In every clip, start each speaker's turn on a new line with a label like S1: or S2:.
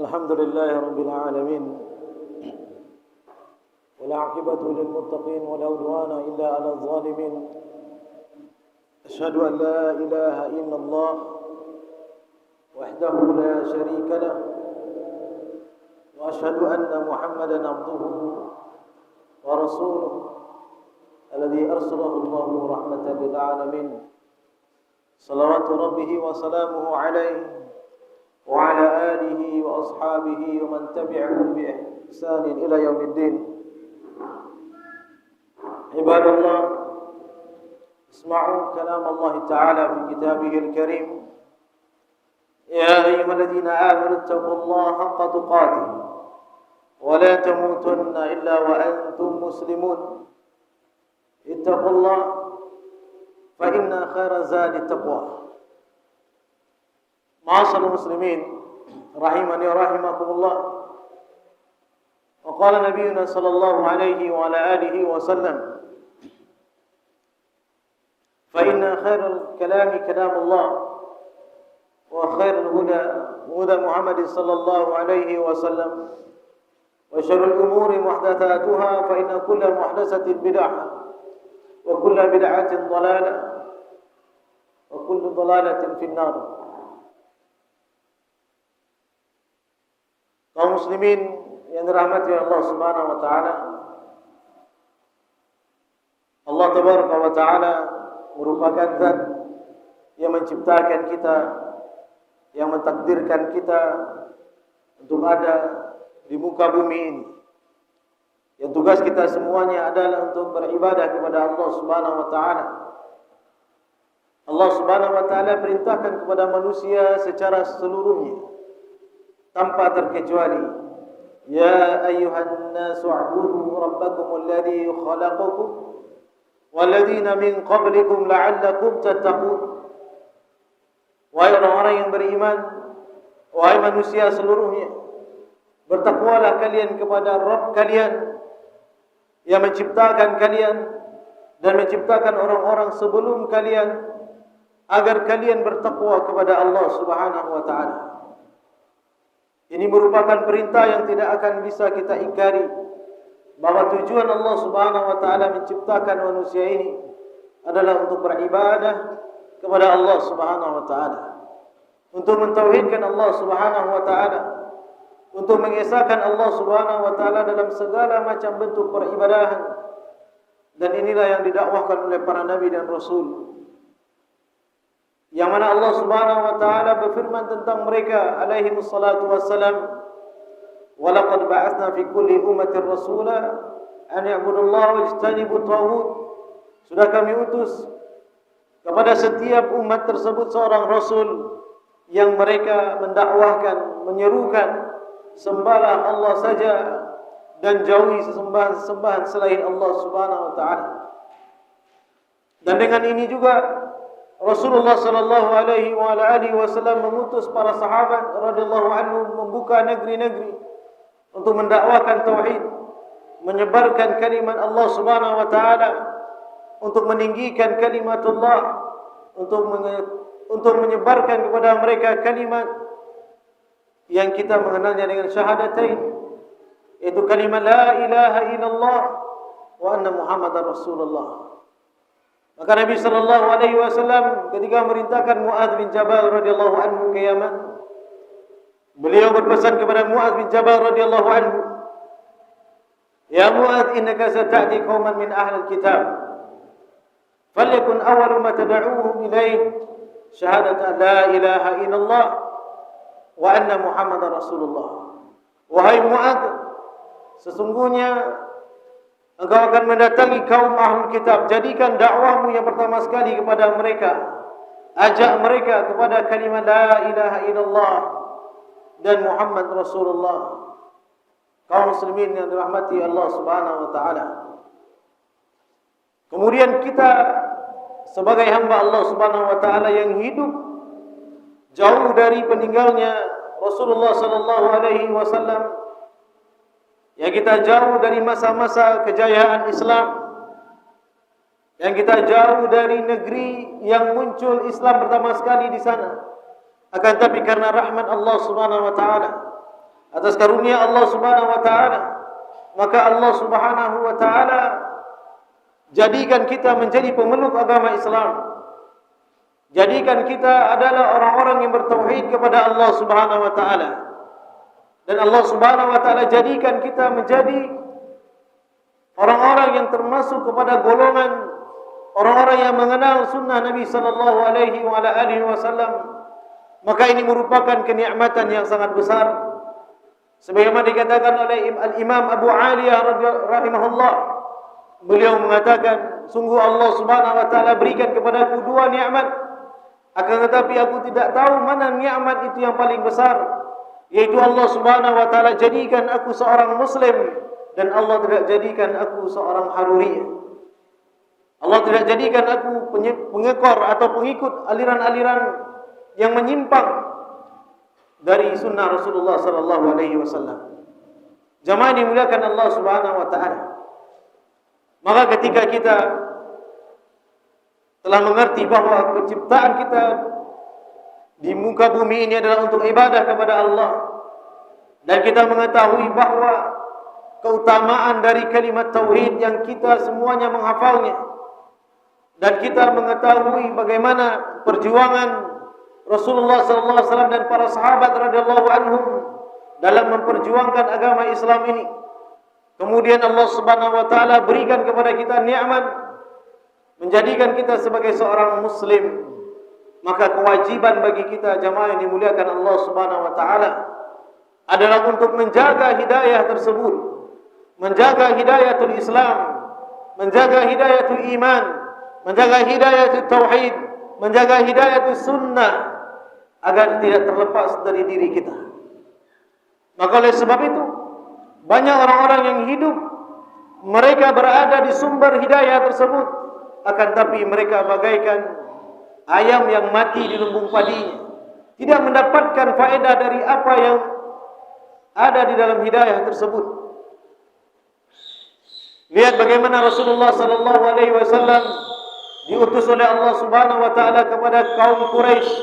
S1: الحمد لله رب العالمين والعاقبة للمتقين ولا عدوان إلا على الظالمين أشهد أن لا إله إلا الله وحده لا شريك له وأشهد أن محمدا عبده ورسوله الذي أرسله الله رحمة للعالمين صلوات ربه وسلامه عليه وعلى آله وأصحابه ومن تبعهم بإحسان إلى يوم الدين. عباد الله، اسمعوا كلام الله تعالى في كتابه الكريم: يا أيها الذين آمنوا اتقوا الله حق تقاته ولا تموتن إلا وأنتم مسلمون. اتقوا الله فإن خير زاد التقوى. Ma'asyiral muslimin rahimani wa rahimakumullah. Wa qala nabiyuna sallallahu alaihi wa ala alihi wa sallam: fa inna khairal kalami kalamullah wa khairal huda huda Muhammadin sallallahu alaihi wa sallam wa syarrul umuri muhdatsatuha fa inna kulla muhdatsatin bid'ah wa kulla bid'atin dhalalah wa kullu dhalalatin fin nar. Kaum muslimin yang dirahmati Allah Subhanahu wa taala, Allah Tabaraka wa taala merupakan zat yang menciptakan kita, yang mentakdirkan kita untuk ada di muka bumi ini. Yang tugas kita semuanya adalah untuk beribadah kepada Allah Subhanahu wa taala. Allah Subhanahu wa taala perintahkan kepada manusia secara seluruhnya tanpa terkecuali: ya ayyuhan nasu u'budu rabbakum alladhi khalaqakum walladzina min qablikum la'allakum tattaqun. Wahai orang-orang yang beriman, wahai manusia seluruhnya, bertakwalah kalian kepada Rabb kalian yang menciptakan kalian dan menciptakan orang-orang sebelum kalian, agar kalian bertakwa kepada Allah Subhanahu wa taala. Ini merupakan perintah yang tidak akan bisa kita ingkari, bahwa tujuan Allah Subhanahu wa taala menciptakan manusia ini adalah untuk beribadah kepada Allah Subhanahu wa taala, untuk mentauhidkan Allah Subhanahu wa taala, untuk mengesahkan Allah Subhanahu wa taala dalam segala macam bentuk peribadahan. Dan inilah yang didakwahkan oleh para nabi dan rasul, yang mana Allah Subhanahu wa taala berfirman tentang mereka alaihi wassalatu wassalam: wa laqad ba'atsna fi kulli ummatin rasula an ya'budullaha wajtanibut taghut. Sudah kami utus kepada setiap umat tersebut seorang rasul yang mereka mendakwahkan, menyerukan sembahlah Allah saja dan jauhi sesembahan-sembahan selain Allah Subhanahu wa taala. Dan dengan ini juga Rasulullah sallallahu alaihi wa alihi wasallam mengutus para sahabat radhiyallahu anhum membuka negeri-negeri untuk mendakwakan tauhid, menyebarkan kalimat Allah Subhanahu wa taala, untuk meninggikan kalimatullah, untuk menyebarkan kepada mereka kalimat yang kita mengenalnya dengan syahadatain, yaitu kalimat la ilaha illallah wa anna Muhammadar Rasulullah. Maka Nabi sallallahu alaihi wasallam ketika merintahkan Mu'adz bin Jabal radhiyallahu anhu ke Yaman, beliau berpesan kepada Mu'adz bin Jabal radhiyallahu anhu: ya Mu'adz, innaka sata'ti qauman min ahli alkitab, falyakun awwalu ma tad'uuhum ilayhi syahadatu la ilaha illallah wa anna Muhammadar Rasulullah. Wahai Mu'adz, sesungguhnya engkau akan mendatangi kaum ahlul kitab. Jadikan dakwahmu yang pertama sekali kepada mereka, ajak mereka kepada kalimat la ilaha illallah dan Muhammad Rasulullah. Kaum muslimin yang dirahmati Allah Subhanahu wa taala, kemudian kita sebagai hamba Allah Subhanahu wa taala yang hidup jauh dari peninggalnya Rasulullah sallallahu alaihi wasallam, yang kita jauh dari masa-masa kejayaan Islam, yang kita jauh dari negeri yang muncul Islam pertama sekali di sana. Akan tapi karena rahmat Allah Subhanahu wa taala, atas karunia Allah Subhanahu wa taala, maka Allah Subhanahu wa taala jadikan kita menjadi pemeluk agama Islam. Jadikan kita adalah orang-orang yang bertauhid kepada Allah Subhanahu wa taala. Dan Allah Subhanahu wa taala jadikan kita menjadi orang-orang yang termasuk kepada golongan orang-orang yang mengenal sunnah Nabi sallallahu alaihi wasallam. Maka ini merupakan kenikmatan yang sangat besar. Sebagaimana dikatakan oleh Al-Imam Abu Aliyah rahimahullah, beliau mengatakan, sungguh Allah Subhanahu wa taala berikan kepadaku dua nikmat, akan tetapi aku tidak tahu mana nikmat itu yang paling besar, yaitu Allah Subhanahu wa taala jadikan aku seorang muslim dan Allah tidak jadikan aku seorang haruri. Allah tidak jadikan aku pengekor atau pengikut aliran-aliran yang menyimpang dari sunnah Rasulullah sallallahu alaihi wasallam. Jamaah dimuliakan Allah Subhanahu wa taala. Maka ketika kita telah mengerti bahawa penciptaan kita di muka bumi ini adalah untuk ibadah kepada Allah, dan kita mengetahui bahawa keutamaan dari kalimat tauhid yang kita semuanya menghafalnya, dan kita mengetahui bagaimana perjuangan Rasulullah sallallahu alaihi wasallam dan para sahabat radhiyallahu anhum dalam memperjuangkan agama Islam ini. Kemudian Allah Subhanahu wa taala berikan kepada kita nikmat menjadikan kita sebagai seorang muslim, maka kewajiban bagi kita jamaah yang dimuliakan Allah Subhanahu wa taala adalah untuk menjaga hidayah tersebut, menjaga hidayatul Islam, menjaga hidayatul iman, menjaga hidayatul tauhid, menjaga hidayatul sunnah, agar tidak terlepas dari diri kita. Maka oleh sebab itu, banyak orang-orang yang hidup, mereka berada di sumber hidayah tersebut, akan tapi mereka bagaikan ayam yang mati di lumbung padinya, tidak mendapatkan faedah dari apa yang ada di dalam hidayah tersebut. Lihat bagaimana Rasulullah sallallahu alaihi wasallam diutus oleh Allah Subhanahu wa taala kepada kaum Quraisy,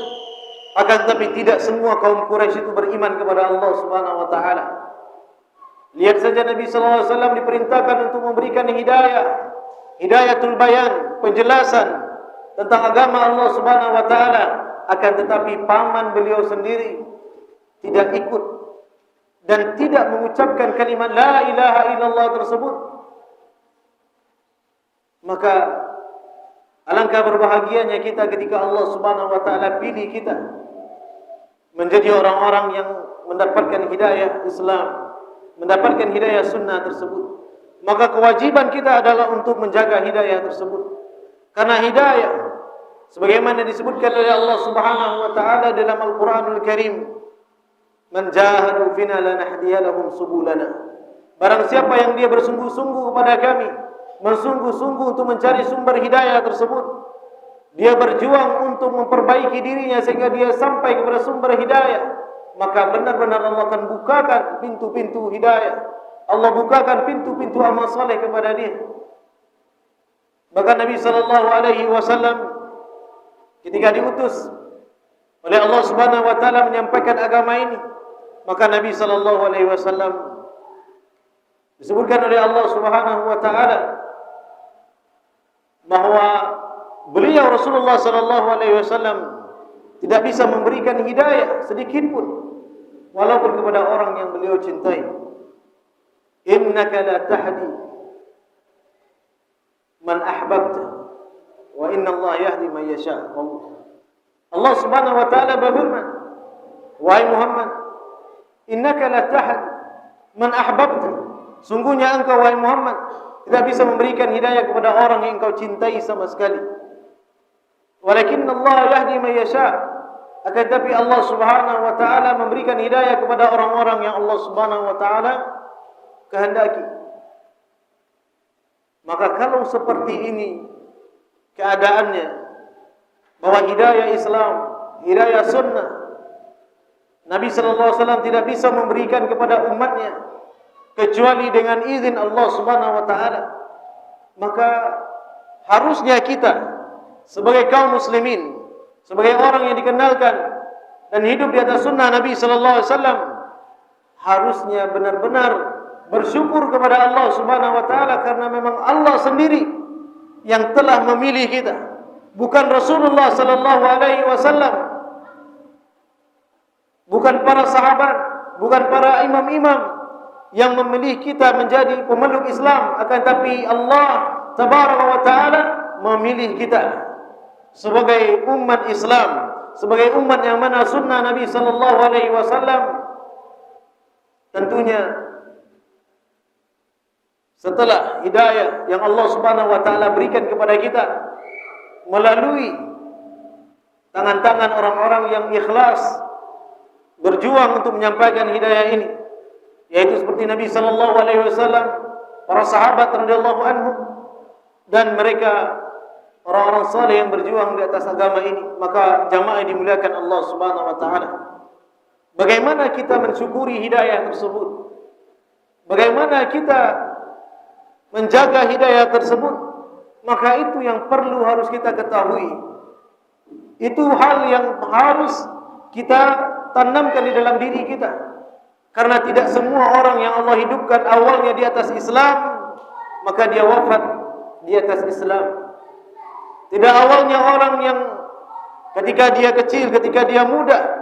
S1: akan tapi tidak semua kaum Quraisy itu beriman kepada Allah Subhanahu wa taala. Lihat saja Nabi sallallahu alaihi wasallam diperintahkan untuk memberikan hidayah, hidayatul bayan, penjelasan tentang agama Allah Subhanahu wa taala, akan tetapi paman beliau sendiri tidak ikut dan tidak mengucapkan kalimat la ilaha illallah tersebut. Maka alangkah berbahagianya kita ketika Allah Subhanahu wa taala pilih kita menjadi orang-orang yang mendapatkan hidayah Islam, mendapatkan hidayah sunnah tersebut. Maka kewajiban kita adalah untuk menjaga hidayah tersebut. Karena hidayah, sebagaimana disebutkan oleh Allah Subhanahu wa taala dalam Al-Qur'anul Karim, "Man jahadu fina lanahdiyalahum subulana." Barang siapa yang dia bersungguh-sungguh kepada kami, bersungguh-sungguh untuk mencari sumber hidayah tersebut, dia berjuang untuk memperbaiki dirinya sehingga dia sampai kepada sumber hidayah, maka benar-benar Allah akan bukakan pintu-pintu hidayah. Allah bukakan pintu-pintu amal saleh kepada dia. Bahkan Nabi sallallahu alaihi wasallam ketika diutus oleh Allah Subhanahu wa taala menyampaikan agama ini, maka Nabi sallallahu alaihi wasallam disebutkan oleh Allah Subhanahu wa taala bahwa beliau Rasulullah sallallahu alaihi wasallam tidak bisa memberikan hidayah sedikit pun walaupun kepada orang yang beliau cintai. Innaka la tahdi man ahbabta wa inna Allah yahdi man yasha. Allah Subhanahu wa taala berfirman, wahai Muhammad, innaka la tahdi man ahbabta, sungguhnya engkau wahai Muhammad tidak bisa memberikan hidayah kepada orang yang engkau cintai sama sekali. Walakin Allah yahdi man yasha, akan tapi Allah Subhanahu wa taala memberikan hidayah kepada orang-orang yang Allah Subhanahu wa taala kehendaki. Maka kalau seperti ini keadaannya, bahwa hidayah Islam, hidayah sunnah, Nabi sallallahu alaihi wasallam tidak bisa memberikan kepada umatnya kecuali dengan izin Allah Subhanahu wa taala, maka harusnya kita sebagai kaum muslimin, sebagai orang yang dikenalkan dan hidup di atas sunnah Nabi sallallahu alaihi wasallam, harusnya benar-benar bersyukur kepada Allah Subhanahu wa taala, karena memang Allah sendiri yang telah memilih kita, bukan Rasulullah sallallahu alaihi wasallam, bukan para sahabat, bukan para imam-imam yang memilih kita menjadi pemeluk Islam, akan tapi Allah tabaraka wa taala memilih kita sebagai umat Islam, sebagai umat yang mana sunnah Nabi sallallahu alaihi wasallam. Tentunya setelah hidayah yang Allah Subhanahu wa taala berikan kepada kita melalui tangan-tangan orang-orang yang ikhlas berjuang untuk menyampaikan hidayah ini, yaitu seperti Nabi sallallahu alaihi wasallam, para sahabat radhiyallahu anhum, dan mereka orang-orang saleh yang berjuang di atas agama ini, maka jamaah yang dimuliakan Allah Subhanahu wa taala, bagaimana kita mensyukuri hidayah tersebut? Bagaimana kita menjaga hidayah tersebut? Maka itu yang perlu harus kita ketahui. Itu hal yang harus kita tanamkan di dalam diri kita. Karena tidak semua orang yang Allah hidupkan awalnya di atas Islam, maka dia wafat di atas Islam. Tidak awalnya orang yang ketika dia kecil, ketika dia muda,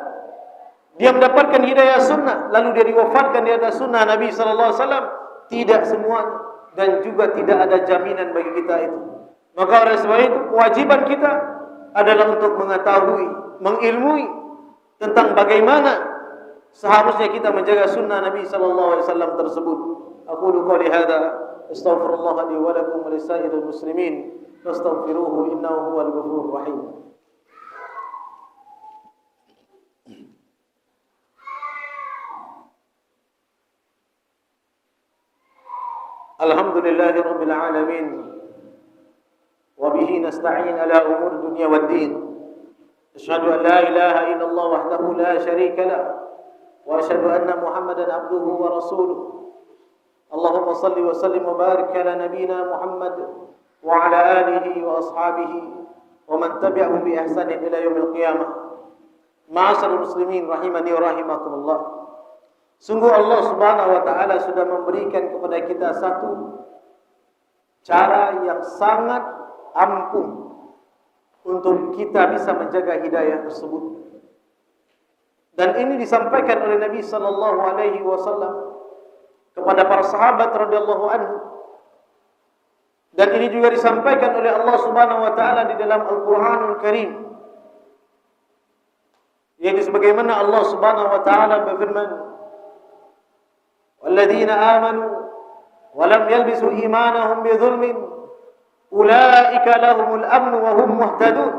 S1: dia mendapatkan hidayah sunnah, lalu dia diwafatkan di atas sunnah Nabi sallallahu alaihi wasallam. Tidak semuanya, dan juga tidak ada jaminan bagi kita itu. Maka oleh sebab itu kewajiban kita adalah untuk mengetahui, mengilmui tentang bagaimana seharusnya kita menjaga sunnah Nabi sallallahu alaihi wasallam tersebut. Aqulu qouli hadza astaghfirullah li wa lakum wa lisairil muslimin fastaghfiruhu innahu huwal ghafurur rahim. Alhamdulillahi rabbil alamin wa bihi nasta'in ala umur dunya waddin. Asyhadu an la ilaha illallah wahdahu la syarika lah wa asyhadu anna Muhammadan abduhu wa rasuluh. Allahumma salli wa sallim wa barik ala nabiyyina Muhammad wa ala alihi wa ashabihi wa man tabi'ahum bi ihsanin ila yaumil qiyamah. Ma'asyiral muslimin rahimani wa rahimakumullah. Sungguh Allah Subhanahu wa taala sudah memberikan kepada kita satu cara yang sangat ampuh untuk kita bisa menjaga hidayah tersebut. Dan ini disampaikan oleh Nabi sallallahu alaihi wasallam kepada para sahabat radhiyallahu anhu. Dan ini juga disampaikan oleh Allah Subhanahu wa taala di dalam Al-Qur'anul Karim. Yaitu sebagaimana Allah Subhanahu wa taala berfirman, وَالَّذِينَ آمَنُوا وَلَمْ يَلْبِسُوا إِيمَانَهُمْ بِظُلْمٍ أُولَئِكَ لَهُمُ الْأَمْنُ وَهُمْ مُهْتَدُونَ.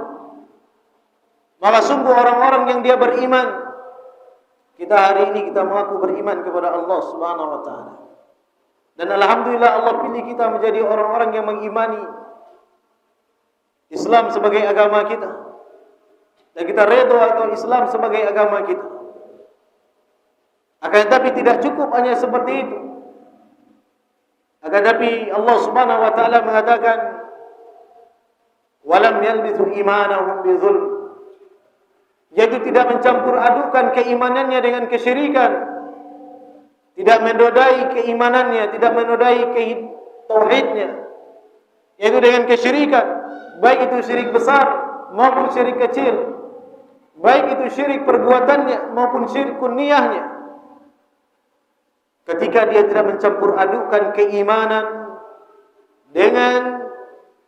S1: Maka sungguh orang-orang yang dia beriman, kita hari ini kita mengaku beriman kepada Allah Subhanahu wa taala. Dan alhamdulillah Allah pilih kita menjadi orang-orang yang mengimani Islam sebagai agama kita. Dan kita redha atau Islam sebagai agama kita. Akan tetapi tidak cukup hanya seperti itu. Akan tetapi Allah Subhanahu wa taala mengatakan, "Walam yalbisu imanahum bizulm." Yaitu tidak mencampur adukan keimanannya dengan kesyirikan. Tidak menodai keimanannya, tidak menodai tauhidnya. Yaitu dengan kesyirikan, baik itu syirik besar maupun syirik kecil. Baik itu syirik perbuatannya maupun syirik niyahnya. Ketika dia tidak mencampur adukan keimanan dengan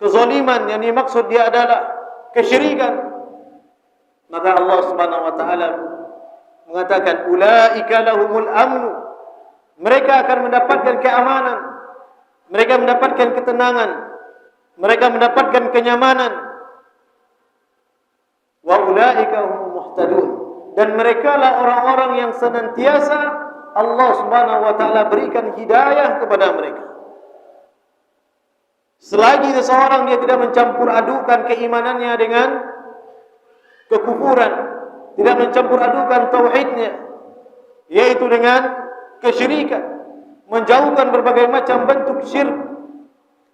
S1: kezaliman, yang dimaksud dia adalah kesyirikan, maka Allah Subhanahu wa taala mengatakan ulaika lahumul amnu. Mereka akan mendapatkan keamanan, mereka mendapatkan ketenangan, mereka mendapatkan kenyamanan. Wa ulaika humul muhtadun. Dan merekalah orang-orang yang senantiasa Allah Subhanahu wa taala berikan hidayah kepada mereka. Selagi seseorang dia tidak mencampur adukan keimanannya dengan kekufuran, tidak mencampur adukan tauhidnya, yaitu dengan kesyirikan, menjauhkan berbagai macam bentuk syirik,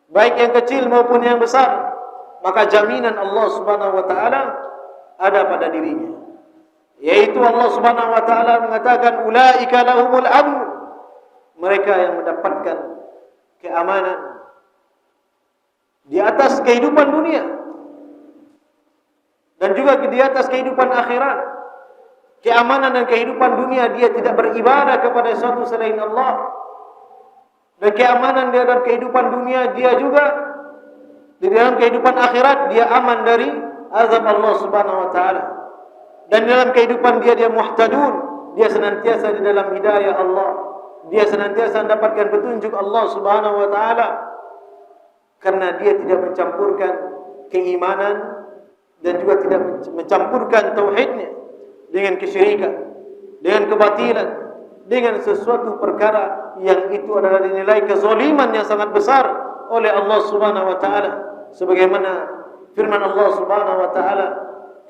S1: baik yang kecil maupun yang besar, maka jaminan Allah Subhanahu wa taala ada pada dirinya. yaitu Allah Subhanahu wa taala mengatakan ulaika lahumul amn, mereka yang mendapatkan keamanan di atas kehidupan dunia dan juga di atas kehidupan akhirat. Keamanan dan kehidupan dunia, dia tidak beribadah kepada sesuatu selain Allah, dan keamanan di dalam kehidupan dunia dia juga di dalam kehidupan akhirat dia aman dari azab Allah Subhanahu wa taala. Dan dalam kehidupan dia muhtadun, dia senantiasa di dalam hidayah Allah, dia senantiasa mendapatkan petunjuk Allah Subhanahu wa taala, karena dia tidak mencampurkan keimanan dan juga tidak mencampurkan tauhidnya dengan kesyirikan, dengan kebatilan, dengan sesuatu perkara yang itu adalah dinilai kezaliman yang sangat besar oleh Allah Subhanahu wa taala, sebagaimana firman Allah Subhanahu wa taala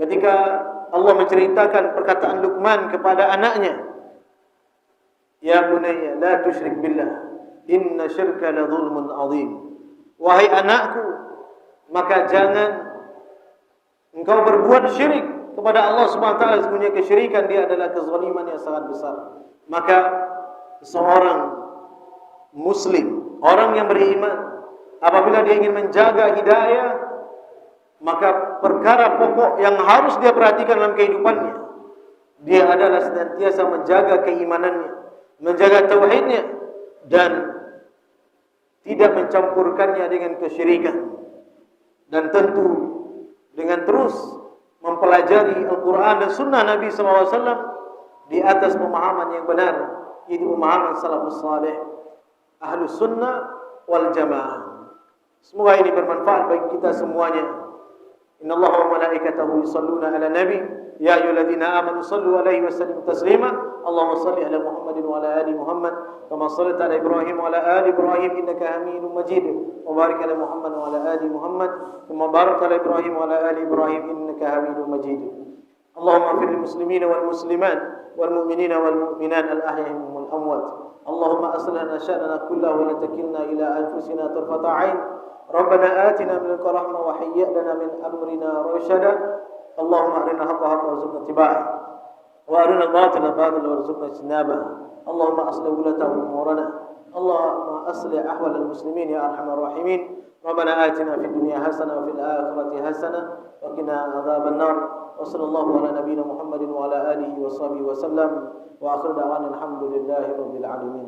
S1: ketika Allah menceritakan perkataan Luqman kepada anaknya, ya bunayya la tusyrik billah inna syirka la zulmun azim. Wahai anakku, maka jangan engkau berbuat syirik kepada Allah Subhanahu wa taala, sesungguhnya kesyirikan dia adalah kezaliman yang sangat besar. Maka seorang muslim, orang yang beriman, apabila dia ingin menjaga hidayah, maka perkara pokok yang harus dia perhatikan dalam kehidupannya, dia adalah senantiasa menjaga keimanannya, menjaga tauhidnya, dan tidak mencampurkannya dengan kesyirikan. Dan tentu dengan terus mempelajari Al-Quran dan Sunnah Nabi SAW di atas pemahaman yang benar, yaitu pemahaman salafus salih, ahlus sunnah wal jamaah. Semoga ini bermanfaat bagi kita semuanya. Inna Allah wa malaikatahu yusalluna ala nabi ya ayyuhalladzina amanu sallu alaihi wa sallimu taslima. Allahumma salli ala Muhammadin wa ala ali Muhammad kama shallaita ala Ibrahim wa ala ali Ibrahim innaka Hamidum Majid. Wa barik ala Muhammad wa ala ali Muhammad kama barakta ala Ibrahim wa ala ali Ibrahim innaka Hamidum Majid. Allahumma ighfir lil muslimina wal muslimat wal mu'minina wal mu'minat al ahya'i wal amwat. Allahumma aslih lana sha'nana kullahu wa la takilna ila anfusina tarfata 'ain. Rabbana atina min ladunka rahmah wa hayyi' lana min amrina rashada. Allahumma arina haqqa haqqa warzuqna ittiba'ah wa arina al-batila batila warzuqna ijtinabah. Allahumma aslih wulata umurana. Allahumma aslih ahwal al-muslimin ya arhamar rahimin. Rabbana atina fid dunya hasanah wa fil akhirati hasanah wa qina adzaban nar. Wa sallallahu ala nabiyyina Muhammadin wa ala alihi wa sahbihi wa sallam. Wa akhir da'wana alhamdulillahi rabbil alamin.